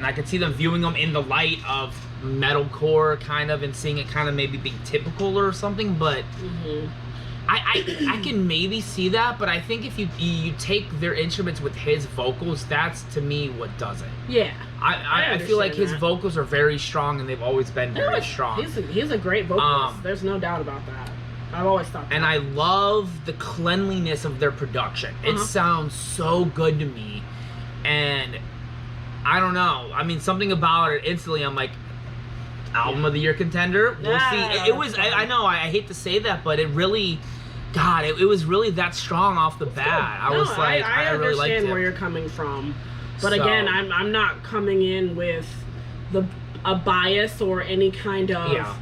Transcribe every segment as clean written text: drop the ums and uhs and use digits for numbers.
And I could see them viewing them in the light of metalcore, kind of, and seeing it kind of maybe being typical or something. But I can maybe see that. But I think if you take their instruments with his vocals, that's to me what does it. Yeah. I feel like his vocals are very strong, and they've always been very strong. He's a great vocalist. There's no doubt about that. I've always thought that. And I love the cleanliness of their production. It sounds so good to me. And I don't know. I mean, something about it, instantly I'm like, album of the year contender. We'll see. It was, I know, I hate to say that, but it really, God, it was really that strong off the bat. I was like, I really liked it. I understand where you're coming from. But again, I'm not coming in with a bias or any kind of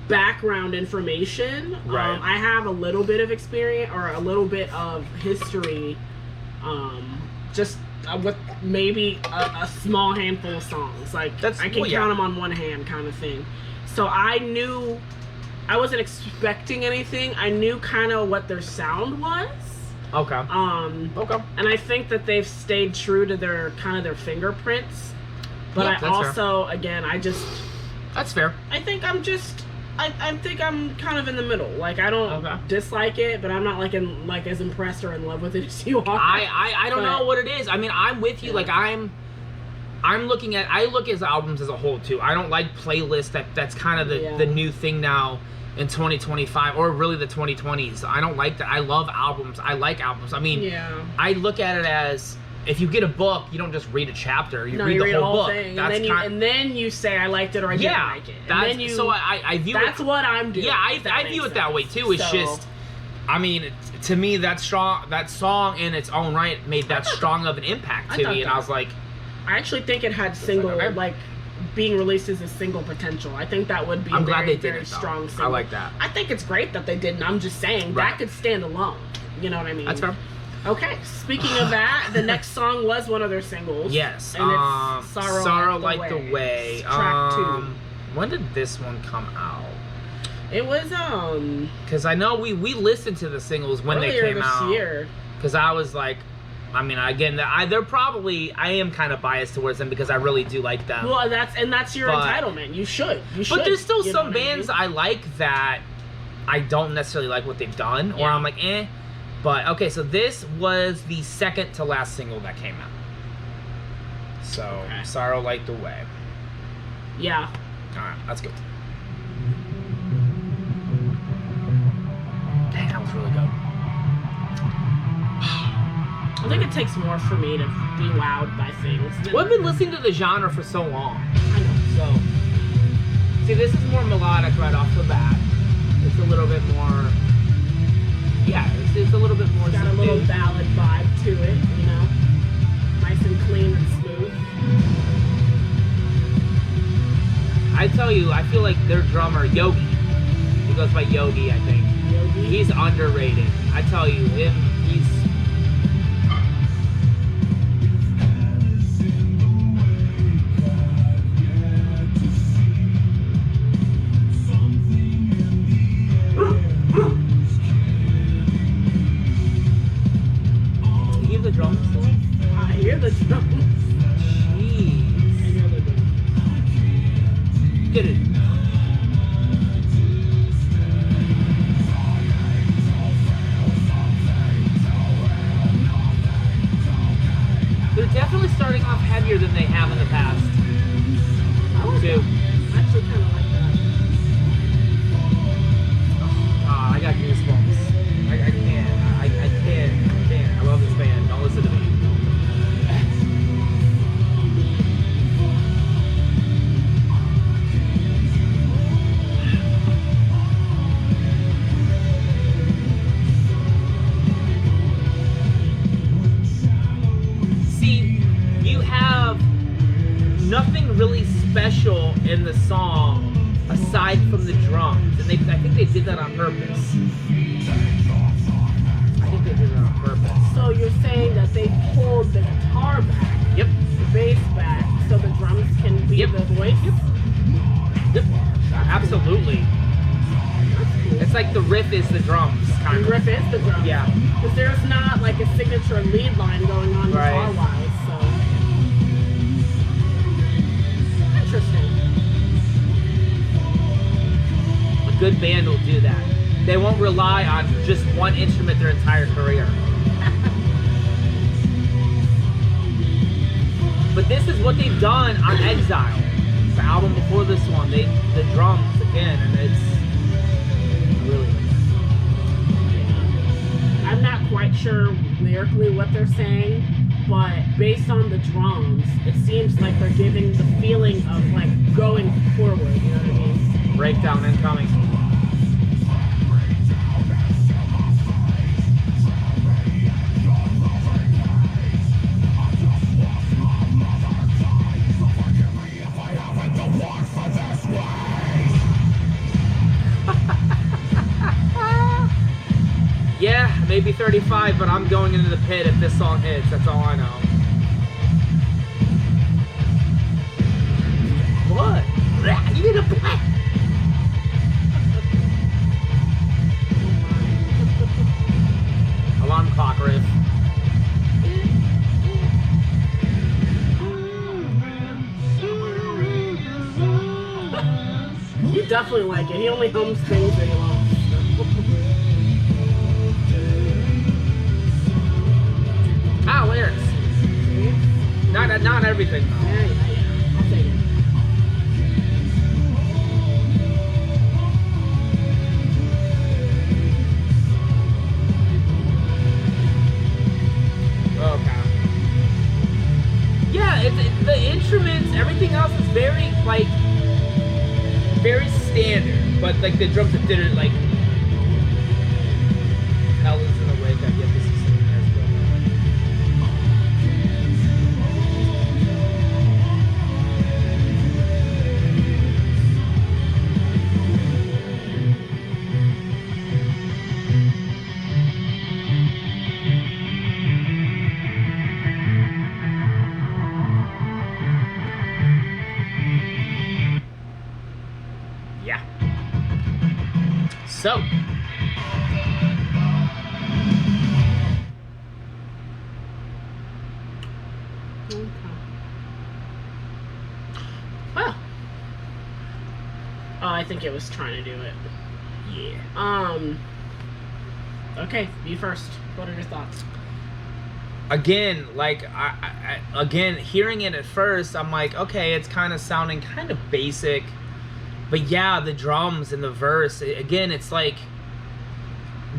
background information. Right. I have a little bit of experience or a little bit of history, just with maybe a small handful of songs. Like I can count them on one hand, kind of thing. So I knew I wasn't expecting anything. I knew kind of what their sound was. Okay. Okay. And I think that they've stayed true to their fingerprints. But I also, again, that's fair. I think I'm kind of in the middle. Like, I don't dislike it, but I'm not like as impressed or in love with it as you are. I don't know what it is. I mean, I'm with you. Like, I look at albums as a whole too. I don't like playlists. That's kind of the new thing now in 2025, or really the 2020s. I don't like that. I love albums. I like albums. I mean, I look at it as, if you get a book, you don't just read a chapter. You read the whole book. Thing, and then you say, I liked it or I didn't like it. And then so I view that's what I'm doing. Yeah, I view it that way too. It's just, I mean, to me, that song in its own right made that strong of an impact to me, and I was like, I actually think it had single, like, being released as a single potential. I think that would be I'm glad they did very it, strong single. I like that. I think it's great that they didn't. I'm just saying that could stand alone. You know what I mean? That's fair. Okay, speaking of that, the next song was one of their singles. Yes. And it's Sorrow Like the Way. Track 2. When did this one come out? It was, because I know we listened to the singles when they came out. Earlier this year. Because I was like, I mean, again, they're probably, I am kind of biased towards them because I really do like them. Well, that's your entitlement. You should. But there's still some bands I like that I don't necessarily like what they've done, or I'm like, eh. But, okay, so this was the second to last single that came out. So, Sorrow Like the Way. Yeah. Alright, let's go. Dang, that was really good. I think it takes more for me to be wowed by things. Well, I've been listening to the genre for so long. I know. So, see, this is more melodic right off the bat. It's a little bit more... Yeah, it's a little bit more got subdued. A little ballad vibe to it, you know? Nice and clean and smooth. I tell you, I feel like their drummer, Yogi, he goes by Yogi, I think. Yogi? He's underrated. I tell you, he's... The drums still? I hear the drums. Jeez. I hear the drums. Get it. They're definitely starting off heavier than they have in the past. I like that. I actually kind of like that. Oh, I got goosebumps. I can't. I can't. I love this band. Don't listen to me. See, you have nothing really special in the song aside from the drums, and I think they did that on purpose. So you're saying that they pulled the guitar back, the bass back, so the drums can be the voice? Yep. Absolutely. Cool. It's like the riff is the drums, kind of. The riff is the drums. Yeah. Because there's not like a signature lead line going on guitar-wise, so. band will do that. They won't rely on just one instrument their entire career. But this is what they've done on Exile, the album before this one. The drums again, and it's really. I'm not quite sure lyrically what they're saying, but based on the drums, it seems like they're giving the feeling of like going forward. You know what I mean? Breakdown incoming. Yeah, maybe 35, but I'm going into the pit if this song hits. That's all I know. What? You need a pit. Alarm clock riff. You definitely like it. He only hums things that he loves. Lyrics. Not everything though. Yeah. I'll take it. Okay. Yeah, the instruments, everything else is very very standard, but like the drums that did it like hell is in the wake. I get this is something that's going on. Yeah. So. Okay. Well. Oh, I think it was trying to do it. Yeah. Okay, you first. What are your thoughts? Again, like again, hearing it at first, I'm like, okay, it's kind of sounding kind of basic, but yeah, the drums and the verse, again, it's like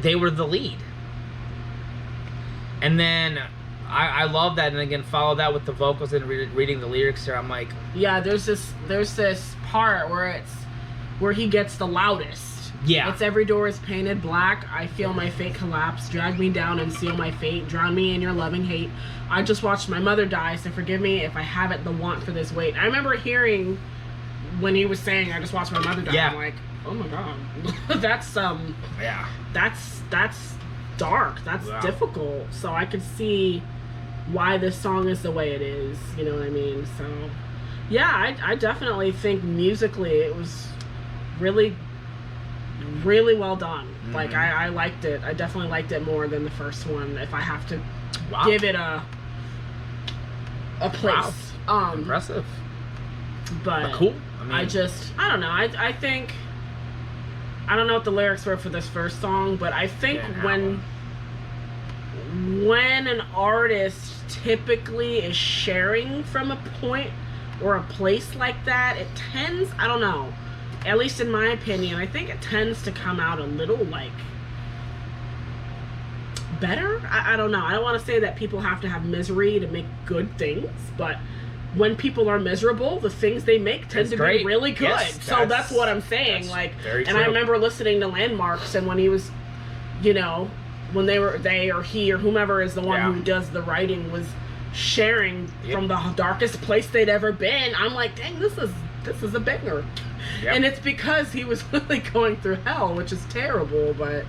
they were the lead, and then I love that, and again, follow that with the vocals and reading the lyrics here. I'm like, yeah, there's this part where he gets the loudest. yeah, It's every door is painted black. I feel my fate collapse. Drag me down and seal my fate. Drown me in your loving hate. I just watched my mother die, so forgive me if I haven't the want for this weight. I remember hearing when he was saying, I just watched my mother die. Yeah. I'm like, oh my god. That's yeah, that's dark. That's wow. difficult. So I could see why this song is the way it is. You know what I mean? So yeah, I definitely think musically it was really well done. Mm-hmm. Like I liked it. I definitely liked it more than the first one. If I have to wow. give it a place. Wow. Impressive. But cool. I mean, I don't know. I think I don't know what the lyrics were for this first song, but I think when an artist typically is sharing from a point or a place like that, it tends, I don't know, at least in my opinion, I think it tends to come out a little like better. I don't know. I don't want to say that people have to have misery to make good things, but when people are miserable, the things they make tend to be really good. Yes, so that's what I'm saying. Like, very and true. I remember listening to Landmarks, and when he was, you know, when they or he or whomever is the one who does the writing was sharing from the darkest place they'd ever been. I'm like, dang, this is a banger. Yep. And it's because he was really going through hell, which is terrible, but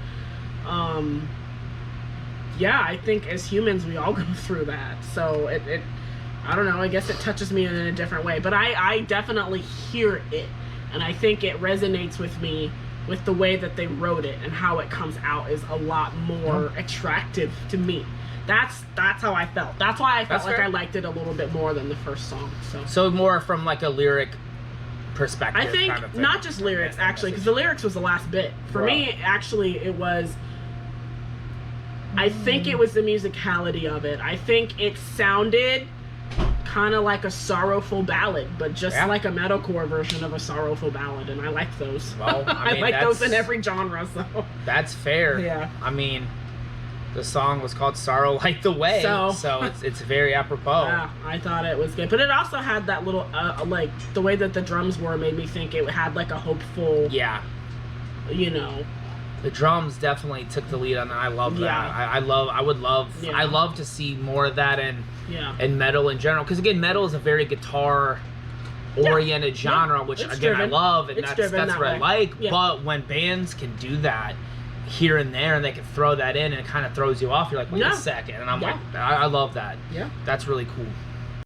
yeah, I think as humans we all go through that. So it I don't know, I guess it touches me in a different way, but I definitely hear it, and I think it resonates with me with the way that they wrote it, and how it comes out is a lot more attractive to me. That's how I felt. That's why I felt like I liked it a little bit more than the first song. So more from like a lyric perspective. I think kind of thing. not just lyrics, actually, because the lyrics was the last bit. For me, actually, it was... I think it was the musicality of it. I think it sounded kind of like a sorrowful ballad, but just like a metalcore version of a sorrowful ballad, and I like those. Well, I mean, like those in every genre, so... That's fair. Yeah. I mean... The song was called "Sorrow Light the Way," so it's very apropos. Yeah, I thought it was good, but it also had that little like the way that the drums were made me think it had like a hopeful. Yeah. You know. The drums definitely took the lead on that. I love that. I would love. Yeah. I love to see more of that in metal in general, because again, metal is a very guitar oriented genre, which it's again driven. I love, and It's that's what I like. Yeah. But when bands can do that here and there, and they can throw that in, and it kind of throws you off. You're like, wait a second, and I'm like, I love that. Yeah, that's really cool.